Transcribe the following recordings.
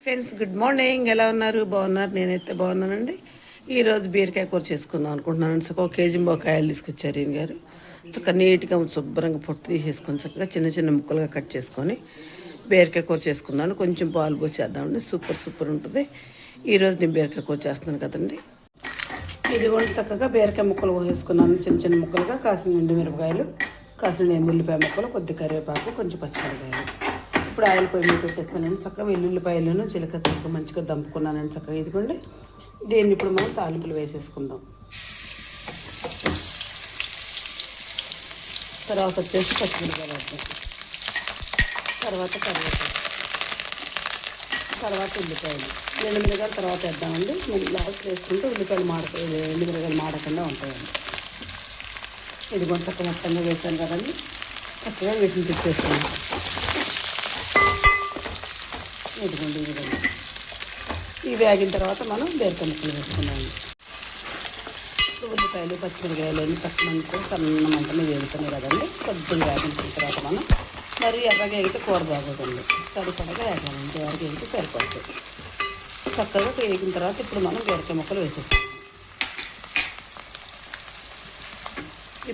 Friends, good morning. ఎలా ఉన్నారు? బాగున్నారు? నేనైతే బాగున్నానండి. ఈరోజు బీరకాయ కూర చేసుకుందాం అనుకుంటున్నాను. ఒక కేజీ కాయలు తీసుకొచ్చారు ఈయన గారు. చక్కగా నీట్గా శుభ్రంగా పొట్టు తీసేసుకొని చక్కగా చిన్న చిన్న ముక్కలుగా కట్ చేసుకొని బీరకాయ కూర చేసుకుందాను. కొంచెం పాలు పోసి చేద్దామండి. సూపర్ ఉంటుంది. ఈరోజు నేను బీరకాయ కూర చేస్తున్నాను కదండి. ఇది కూడా చక్కగా బీరకాయ ముక్కలు కోసేసుకున్నాను. చిన్న చిన్న ముక్కలుగా కాసిన ఎండుమిరపకాయలు, కాసిన ఉల్లిపాయ ముక్కలు, కొద్ది కరివేపాకు, కొంచెం పచ్చిమిరపకాయలు. ఇప్పుడు ఆయిల్ పొయ్యి మీద పెట్టేస్తానండి. చక్కగా వెల్లుల్లిపాయలను జీలకర్ర మంచిగా దంపుకున్నానండి. చక్కగా ఇదిగోండి. దీన్ని ఇప్పుడు మనం తాలింపులు వేసేసుకుందాం. తర్వాత వచ్చేసి పచ్చిమిరపకాయలు వేద్దాం. తర్వాత కరివేపాకు, తర్వాత ఉల్లిపాయలు, ఎండుమిరపకాయలు తర్వాత వేద్దామండి. మళ్ళీ లాస్ట్ వేసుకుంటే ఉల్లిపాయలు ఎండుమిరపకాయలు మాడకుండా ఉంటాయండి. ఇది కొంచెం చక్కగా మొత్తంగా వేసాను కదండి. చక్కగా వీటిని తిప్పేసుకున్నాం. ఇదిగోండి ఈ విధంగా. ఇవి వేగిన తర్వాత మనం బీరకాయ ముక్కలు వేసుకున్నాము. ఉల్లిపాయలు, పచ్చిమిరకాయలు అన్నీ చక్కగా సన్న మంటలో వేగుతున్నాయి కదండి. కొద్దిగా వేగించిన తర్వాత మనం మరి ఎర్రగా వేగితే కూర బాగోదండి. సరిపడగా వేగాలి. ఇంతవరకు వేగితే సరిపడుతుంది. చక్కగా వేగిన తర్వాత ఇప్పుడు మనం బీరకాయ ముక్కలు వేసేస్తాం.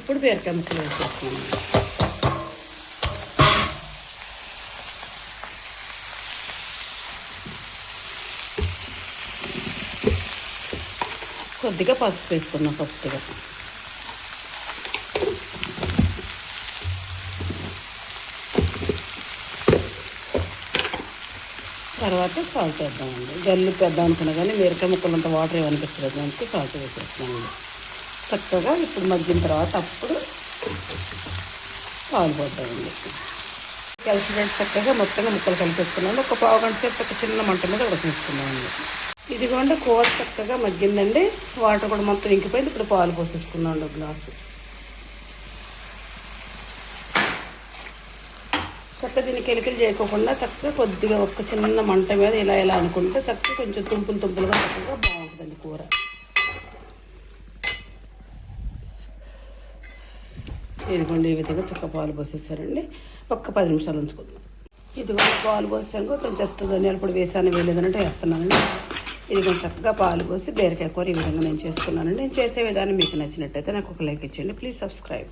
ఇప్పుడు బీరకాయ ముక్కలు వేసేస్తున్నాం. కొద్దిగా పసుపు వేసుకున్నాం ఫస్ట్గా. తర్వాత సాల్ట్ వేద్దామండి. జల్లు వేద్దాం అనుకున్నా కానీ బీరకాయ ముక్కలంతా వాటర్ ఏమనిపించలేదు. దానికి సాల్ట్ వేసేస్తున్నామండి. చక్కగా ఇప్పుడు మగ్గిన తర్వాత అప్పుడు పాలు పోద్దామండి. కలిసి చక్కగా మొత్తంగా ముక్కలు కలిపేసుకున్నాను. ఒక పావు గంట సేపు ఒక చిన్న మంట మీద ఉడకించుకున్నామండి. ఇదిగోండి కూర చక్కగా మగ్గిందండి. వాటర్ కూడా మొత్తం ఇంకిపోయింది. ఇప్పుడు పాలు పోసేసుకున్నాండి ఒక గ్లాసు. చక్కగా దీన్ని కెలికలు చేయకోకుండా చక్కగా కొద్దిగా ఒక చిన్న మంట మీద ఇలా అనుకుంటే చక్కగా కొంచెం తుంపులుగా చక్కగా బాగుంటుందండి కూర. ఇదిగోండి ఈ విధంగా చక్కగా పాలు పోసేసారండి. ఒక్క 10 నిమిషాలు ఉంచుకుందాం. ఇదిగోండి పాలు పోసాక కొంచెం ధనియాల పొడి వేసాను, వేయలేదనంటే వేస్తున్నానండి. ఇది కొంచెం చక్కగా పాలు పోసి బీరకాయ కూర ఈ విధంగా నేను చేసుకున్నానండి. నేను చేసే విధానం మీకు నచ్చినట్టయితే నాకు ఒక లైక్ ఇచ్చేయండి. Please subscribe.